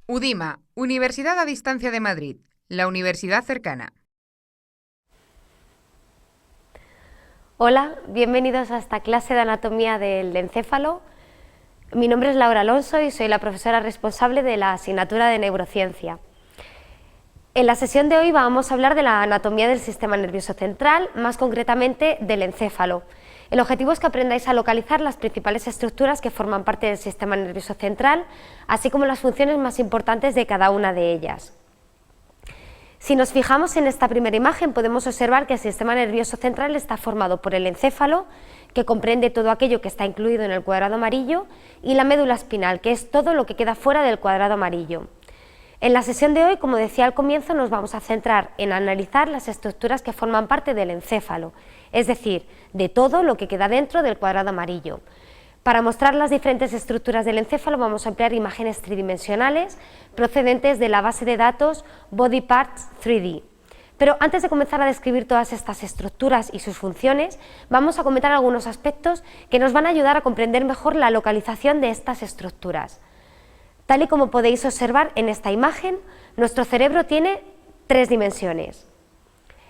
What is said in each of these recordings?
UDIMA, Universidad a Distancia de Madrid, la universidad cercana. Hola, bienvenidos a esta clase de anatomía del encéfalo. Mi nombre es Laura Alonso y soy la profesora responsable de la asignatura de neurociencia. En la sesión de hoy vamos a hablar de la anatomía del sistema nervioso central, más concretamente del encéfalo. El objetivo es que aprendáis a localizar las principales estructuras que forman parte del sistema nervioso central, así como las funciones más importantes de cada una de ellas. Si nos fijamos en esta primera imagen, podemos observar que el sistema nervioso central está formado por el encéfalo, que comprende todo aquello que está incluido en el cuadrado amarillo, y la médula espinal, que es todo lo que queda fuera del cuadrado amarillo. En la sesión de hoy, como decía al comienzo, nos vamos a centrar en analizar las estructuras que forman parte del encéfalo, es decir, de todo lo que queda dentro del cuadrado amarillo. Para mostrar las diferentes estructuras del encéfalo vamos a emplear imágenes tridimensionales procedentes de la base de datos Body Parts 3D. Pero antes de comenzar a describir todas estas estructuras y sus funciones, vamos a comentar algunos aspectos que nos van a ayudar a comprender mejor la localización de estas estructuras. Tal y como podéis observar en esta imagen, nuestro cerebro tiene 3 dimensiones.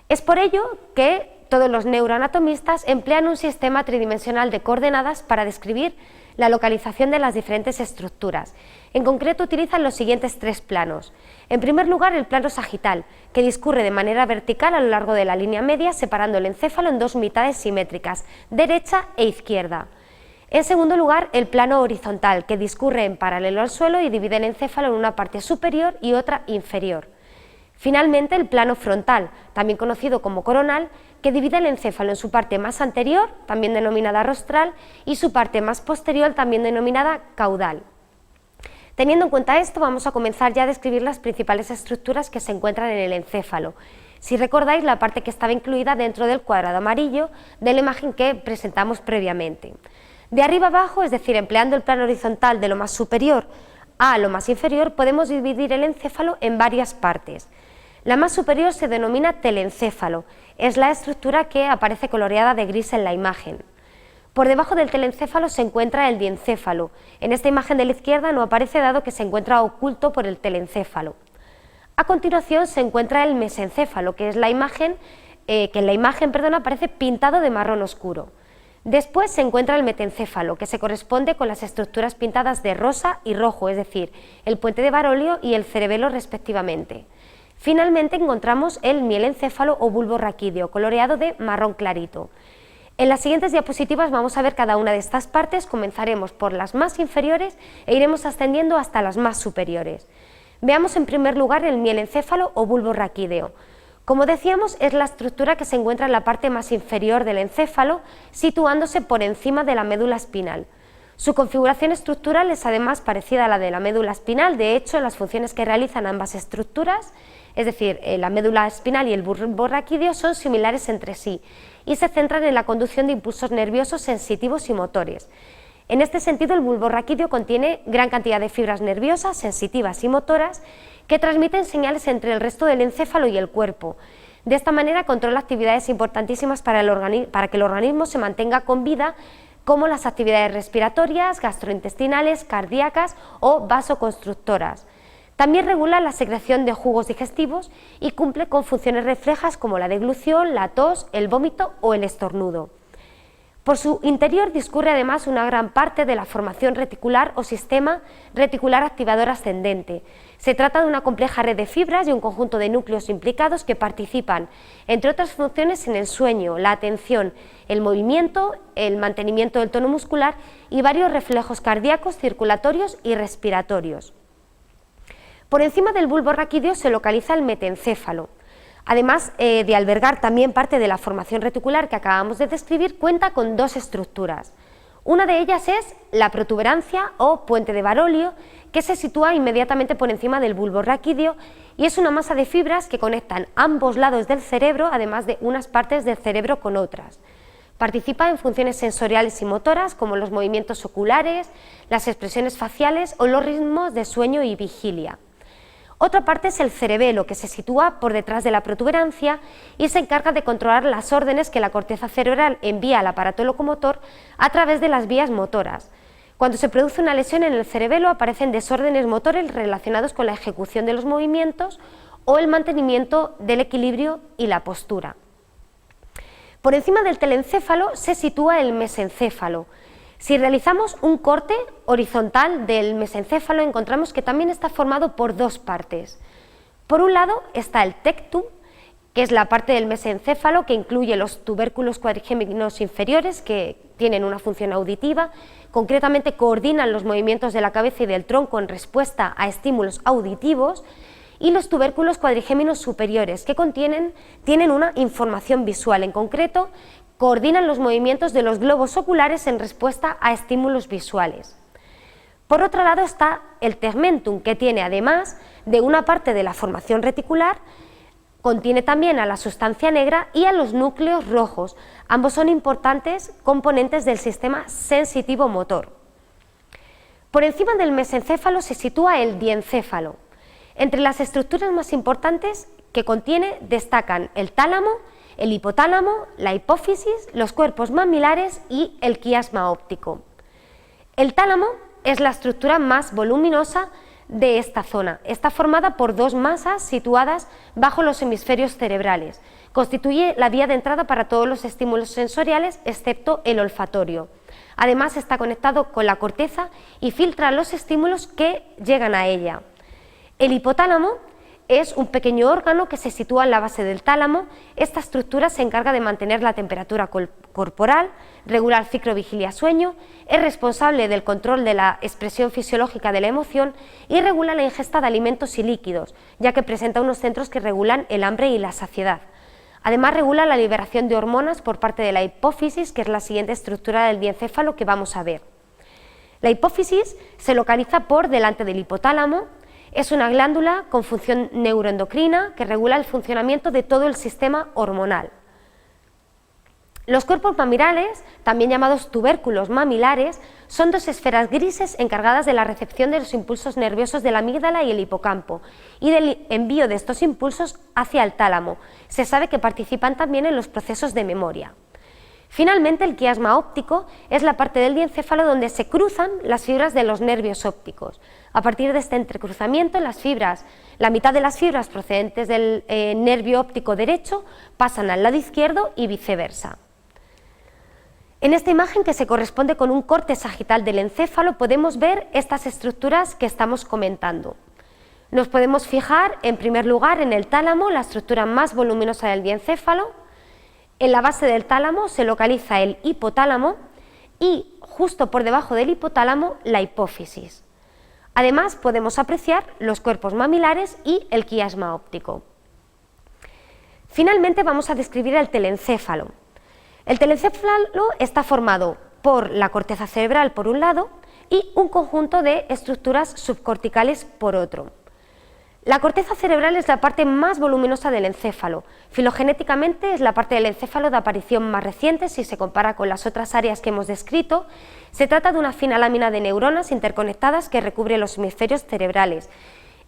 Es por ello que todos los neuroanatomistas emplean un sistema tridimensional de coordenadas para describir la localización de las diferentes estructuras. En concreto utilizan los siguientes 3 planos. En primer lugar, el plano sagital, que discurre de manera vertical a lo largo de la línea media, separando el encéfalo en 2 mitades simétricas, derecha e izquierda. En segundo lugar, el plano horizontal, que discurre en paralelo al suelo y divide el encéfalo en una parte superior y otra inferior. Finalmente, el plano frontal, también conocido como coronal, que divide el encéfalo en su parte más anterior, también denominada rostral, y su parte más posterior, también denominada caudal. Teniendo en cuenta esto, vamos a comenzar ya a describir las principales estructuras que se encuentran en el encéfalo. Si recordáis, la parte que estaba incluida dentro del cuadrado amarillo de la imagen que presentamos previamente. De arriba abajo, es decir, empleando el plano horizontal de lo más superior a lo más inferior, podemos dividir el encéfalo en varias partes. La más superior se denomina telencéfalo, es la estructura que aparece coloreada de gris en la imagen. Por debajo del telencéfalo se encuentra el diencéfalo. En esta imagen de la izquierda no aparece dado que se encuentra oculto por el telencéfalo. A continuación se encuentra el mesencéfalo, que es la imagen, en la imagen aparece pintado de marrón oscuro. Después se encuentra el metencéfalo, que se corresponde con las estructuras pintadas de rosa y rojo, es decir, el puente de Barolio y el cerebelo respectivamente. Finalmente encontramos el mielencéfalo o bulbo raquídeo, coloreado de marrón clarito. En las siguientes diapositivas vamos a ver cada una de estas partes, comenzaremos por las más inferiores e iremos ascendiendo hasta las más superiores. Veamos en primer lugar el mielencéfalo o bulbo raquídeo. Como decíamos, es la estructura que se encuentra en la parte más inferior del encéfalo, situándose por encima de la médula espinal. Su configuración estructural es además parecida a la de la médula espinal. De hecho, las funciones que realizan ambas estructuras, es decir, la médula espinal y el bulbo raquídeo, son similares entre sí y se centran en la conducción de impulsos nerviosos sensitivos y motores. En este sentido, el bulbo raquídeo contiene gran cantidad de fibras nerviosas, sensitivas y motoras que transmiten señales entre el resto del encéfalo y el cuerpo. De esta manera controla actividades importantísimas para que el organismo se mantenga con vida, como las actividades respiratorias, gastrointestinales, cardíacas o vasoconstructoras. También regula la secreción de jugos digestivos y cumple con funciones reflejas como la deglución, la tos, el vómito o el estornudo. Por su interior discurre además una gran parte de la formación reticular o sistema reticular activador ascendente. Se trata de una compleja red de fibras y un conjunto de núcleos implicados que participan, entre otras funciones, en el sueño, la atención, el movimiento, el mantenimiento del tono muscular y varios reflejos cardíacos, circulatorios y respiratorios. Por encima del bulbo raquídeo se localiza el metencéfalo. Además de albergar también parte de la formación reticular que acabamos de describir, cuenta con 2 estructuras. Una de ellas es la protuberancia o puente de Barolio, que se sitúa inmediatamente por encima del bulbo raquídeo y es una masa de fibras que conectan ambos lados del cerebro, además de unas partes del cerebro con otras. Participa en funciones sensoriales y motoras como los movimientos oculares, las expresiones faciales o los ritmos de sueño y vigilia. Otra parte es el cerebelo, que se sitúa por detrás de la protuberancia y se encarga de controlar las órdenes que la corteza cerebral envía al aparato locomotor a través de las vías motoras. Cuando se produce una lesión en el cerebelo aparecen desórdenes motores relacionados con la ejecución de los movimientos o el mantenimiento del equilibrio y la postura. Por encima del telencéfalo se sitúa el mesencéfalo. Si realizamos un corte horizontal del mesencéfalo encontramos que también está formado por dos partes. Por un lado está el tectum, que es la parte del mesencéfalo que incluye los tubérculos cuadrigéminos inferiores que tienen una función auditiva, concretamente coordinan los movimientos de la cabeza y del tronco en respuesta a estímulos auditivos, y los tubérculos cuadrigéminos superiores que tienen una información visual, en concreto coordinan los movimientos de los globos oculares en respuesta a estímulos visuales. Por otro lado está el tegmentum, que tiene además de una parte de la formación reticular, contiene también a la sustancia negra y a los núcleos rojos. Ambos son importantes componentes del sistema sensitivo motor. Por encima del mesencéfalo se sitúa el diencéfalo. Entre las estructuras más importantes que contiene destacan el tálamo, el hipotálamo, la hipófisis, los cuerpos mamilares y el quiasma óptico. El tálamo es la estructura más voluminosa de esta zona. Está formada por dos masas situadas bajo los hemisferios cerebrales. Constituye la vía de entrada para todos los estímulos sensoriales excepto el olfatorio. Además está conectado con la corteza y filtra los estímulos que llegan a ella. El hipotálamo es un pequeño órgano que se sitúa en la base del tálamo. Esta estructura se encarga de mantener la temperatura corporal, regula el ciclo vigilia-sueño, es responsable del control de la expresión fisiológica de la emoción y regula la ingesta de alimentos y líquidos, ya que presenta unos centros que regulan el hambre y la saciedad. Además regula la liberación de hormonas por parte de la hipófisis, que es la siguiente estructura del diencéfalo que vamos a ver. La hipófisis se localiza por delante del hipotálamo. Es una glándula con función neuroendocrina que regula el funcionamiento de todo el sistema hormonal. Los cuerpos mamilares, también llamados tubérculos mamilares, son dos esferas grises encargadas de la recepción de los impulsos nerviosos de la amígdala y el hipocampo y del envío de estos impulsos hacia el tálamo. Se sabe que participan también en los procesos de memoria. Finalmente, el quiasma óptico es la parte del diencéfalo donde se cruzan las fibras de los nervios ópticos. A partir de este entrecruzamiento, la mitad de las fibras procedentes del nervio óptico derecho pasan al lado izquierdo y viceversa. En esta imagen, que se corresponde con un corte sagital del encéfalo, podemos ver estas estructuras que estamos comentando. Nos podemos fijar, en primer lugar, en el tálamo, la estructura más voluminosa del diencéfalo. En la base del tálamo se localiza el hipotálamo y justo por debajo del hipotálamo la hipófisis. Además podemos apreciar los cuerpos mamilares y el quiasma óptico. Finalmente vamos a describir el telencéfalo. El telencéfalo está formado por la corteza cerebral por un lado y un conjunto de estructuras subcorticales por otro. La corteza cerebral es la parte más voluminosa del encéfalo. Filogenéticamente es la parte del encéfalo de aparición más reciente si se compara con las otras áreas que hemos descrito. Se trata de una fina lámina de neuronas interconectadas que recubre los hemisferios cerebrales.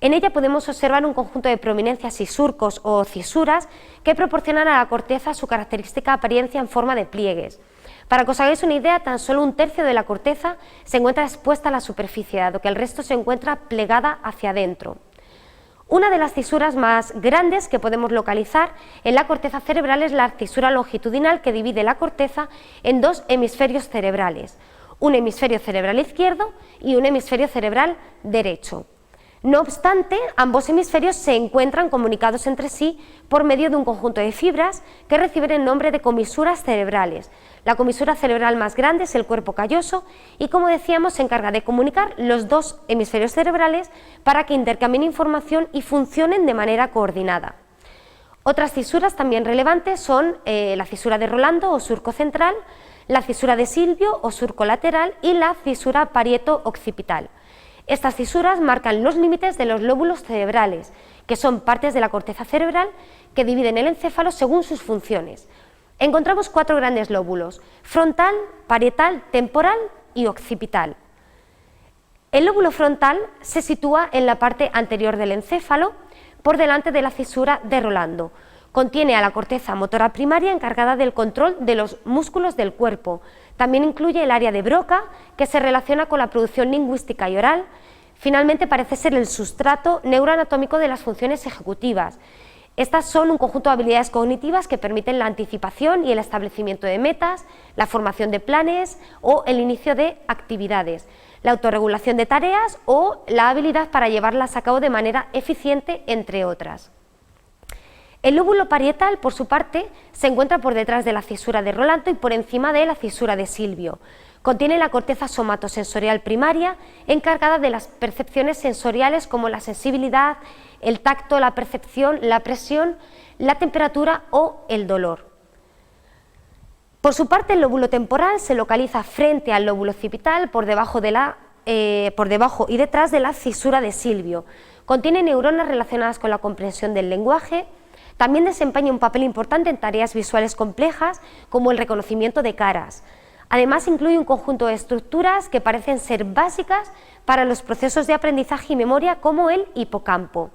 En ella podemos observar un conjunto de prominencias y surcos o cisuras que proporcionan a la corteza su característica apariencia en forma de pliegues. Para que os hagáis una idea, tan solo un tercio de la corteza se encuentra expuesta a la superficie, dado que el resto se encuentra plegada hacia adentro. Una de las cisuras más grandes que podemos localizar en la corteza cerebral es la cisura longitudinal que divide la corteza en dos hemisferios cerebrales, un hemisferio cerebral izquierdo y un hemisferio cerebral derecho. No obstante, ambos hemisferios se encuentran comunicados entre sí por medio de un conjunto de fibras que reciben el nombre de comisuras cerebrales. La comisura cerebral más grande es el cuerpo calloso y, como decíamos, se encarga de comunicar los dos hemisferios cerebrales para que intercambien información y funcionen de manera coordinada. Otras cisuras también relevantes son la cisura de Rolando o surco central, la cisura de Silvio o surco lateral y la cisura parieto-occipital. Estas cisuras marcan los límites de los lóbulos cerebrales, que son partes de la corteza cerebral que dividen el encéfalo según sus funciones. Encontramos 4 grandes lóbulos: frontal, parietal, temporal y occipital. El lóbulo frontal se sitúa en la parte anterior del encéfalo, por delante de la cisura de Rolando. Contiene a la corteza motora primaria encargada del control de los músculos del cuerpo. También incluye el área de Broca, que se relaciona con la producción lingüística y oral. Finalmente, parece ser el sustrato neuroanatómico de las funciones ejecutivas. Estas son un conjunto de habilidades cognitivas que permiten la anticipación y el establecimiento de metas, la formación de planes o el inicio de actividades, la autorregulación de tareas o la habilidad para llevarlas a cabo de manera eficiente, entre otras. El lóbulo parietal, por su parte, se encuentra por detrás de la cisura de Rolando y por encima de la cisura de Silvio. Contiene la corteza somatosensorial primaria, encargada de las percepciones sensoriales como la sensibilidad, el tacto, la percepción, la presión, la temperatura o el dolor. Por su parte, el lóbulo temporal se localiza frente al lóbulo occipital, por debajo y detrás de la cisura de Silvio. Contiene neuronas relacionadas con la comprensión del lenguaje. También desempeña un papel importante en tareas visuales complejas, como el reconocimiento de caras. Además, incluye un conjunto de estructuras que parecen ser básicas para los procesos de aprendizaje y memoria, como el hipocampo.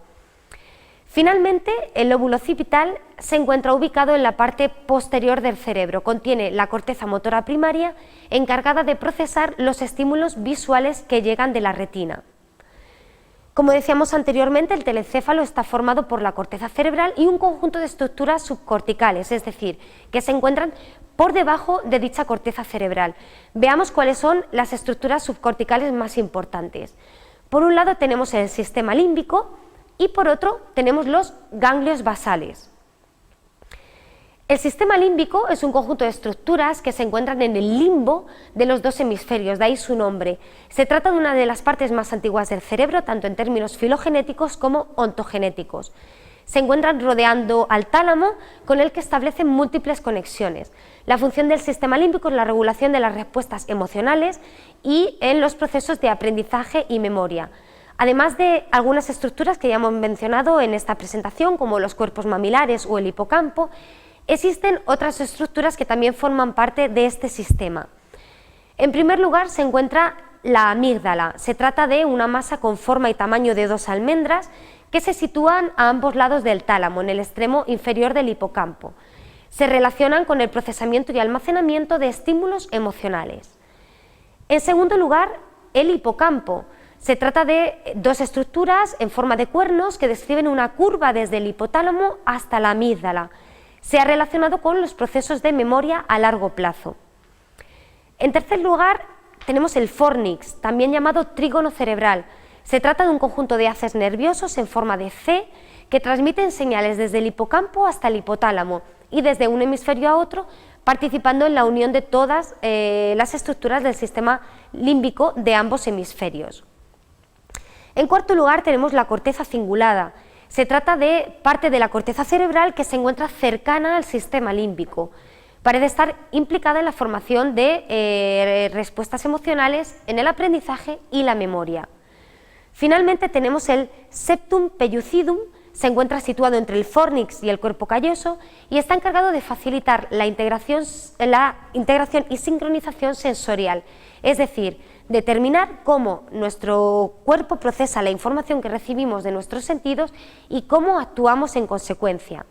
Finalmente, el lóbulo occipital se encuentra ubicado en la parte posterior del cerebro. Contiene la corteza motora primaria, encargada de procesar los estímulos visuales que llegan de la retina. Como decíamos anteriormente, el telencéfalo está formado por la corteza cerebral y un conjunto de estructuras subcorticales, es decir, que se encuentran por debajo de dicha corteza cerebral. Veamos cuáles son las estructuras subcorticales más importantes. Por un lado tenemos el sistema límbico y por otro tenemos los ganglios basales. El sistema límbico es un conjunto de estructuras que se encuentran en el limbo de los dos hemisferios, de ahí su nombre. Se trata de una de las partes más antiguas del cerebro, tanto en términos filogenéticos como ontogenéticos. Se encuentran rodeando al tálamo, con el que establecen múltiples conexiones. La función del sistema límbico es la regulación de las respuestas emocionales y en los procesos de aprendizaje y memoria. Además de algunas estructuras que ya hemos mencionado en esta presentación, como los cuerpos mamilares o el hipocampo, existen otras estructuras que también forman parte de este sistema. En primer lugar se encuentra la amígdala. Se trata de una masa con forma y tamaño de 2 almendras que se sitúan a ambos lados del tálamo, en el extremo inferior del hipocampo. Se relacionan con el procesamiento y almacenamiento de estímulos emocionales. En segundo lugar, el hipocampo. Se trata de 2 estructuras en forma de cuernos que describen una curva desde el hipotálamo hasta la amígdala. Se ha relacionado con los procesos de memoria a largo plazo. En tercer lugar, tenemos el fórnix, también llamado trígono cerebral. Se trata de un conjunto de haces nerviosos en forma de C que transmiten señales desde el hipocampo hasta el hipotálamo y desde un hemisferio a otro, participando en la unión de todas las estructuras del sistema límbico de ambos hemisferios. En cuarto lugar, tenemos la corteza cingulada. Se trata de parte de la corteza cerebral que se encuentra cercana al sistema límbico. Parece estar implicada en la formación de respuestas emocionales, en el aprendizaje y la memoria. Finalmente tenemos el septum pellucidum. Se encuentra situado entre el fórnix y el cuerpo calloso y está encargado de facilitar la integración y sincronización sensorial, es decir, determinar cómo nuestro cuerpo procesa la información que recibimos de nuestros sentidos y cómo actuamos en consecuencia.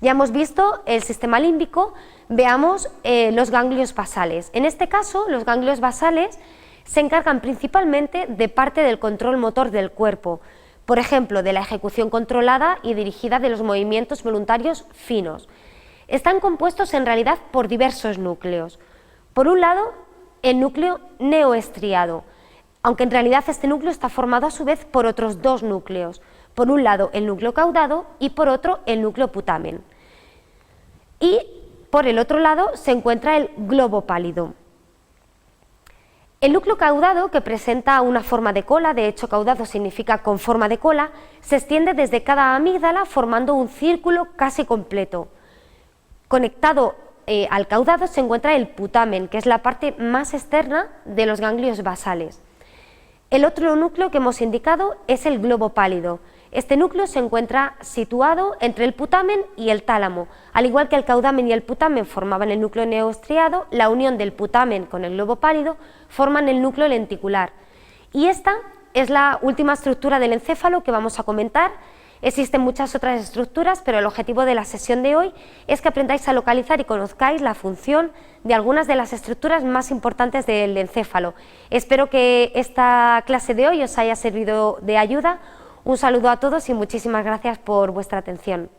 Ya hemos visto el sistema límbico, veamos los ganglios basales. En este caso, los ganglios basales se encargan principalmente de parte del control motor del cuerpo, por ejemplo, de la ejecución controlada y dirigida de los movimientos voluntarios finos. Están compuestos en realidad por diversos núcleos. Por un lado, el núcleo neoestriado, aunque en realidad este núcleo está formado a su vez por otros 2 núcleos. Por un lado el núcleo caudado y por otro el núcleo putamen. Y por el otro lado se encuentra el globo pálido. El núcleo caudado, que presenta una forma de cola, de hecho caudado significa con forma de cola, se extiende desde cada amígdala formando un círculo casi completo. Conectado al caudado se encuentra el putamen, que es la parte más externa de los ganglios basales. El otro núcleo que hemos indicado es el globo pálido. Este núcleo se encuentra situado entre el putamen y el tálamo. Al igual que el caudamen y el putamen formaban el núcleo neoestriado, la unión del putamen con el globo pálido forman el núcleo lenticular. Y esta es la última estructura del encéfalo que vamos a comentar. Existen muchas otras estructuras, pero el objetivo de la sesión de hoy es que aprendáis a localizar y conozcáis la función de algunas de las estructuras más importantes del encéfalo. Espero que esta clase de hoy os haya servido de ayuda. Un saludo a todos y muchísimas gracias por vuestra atención.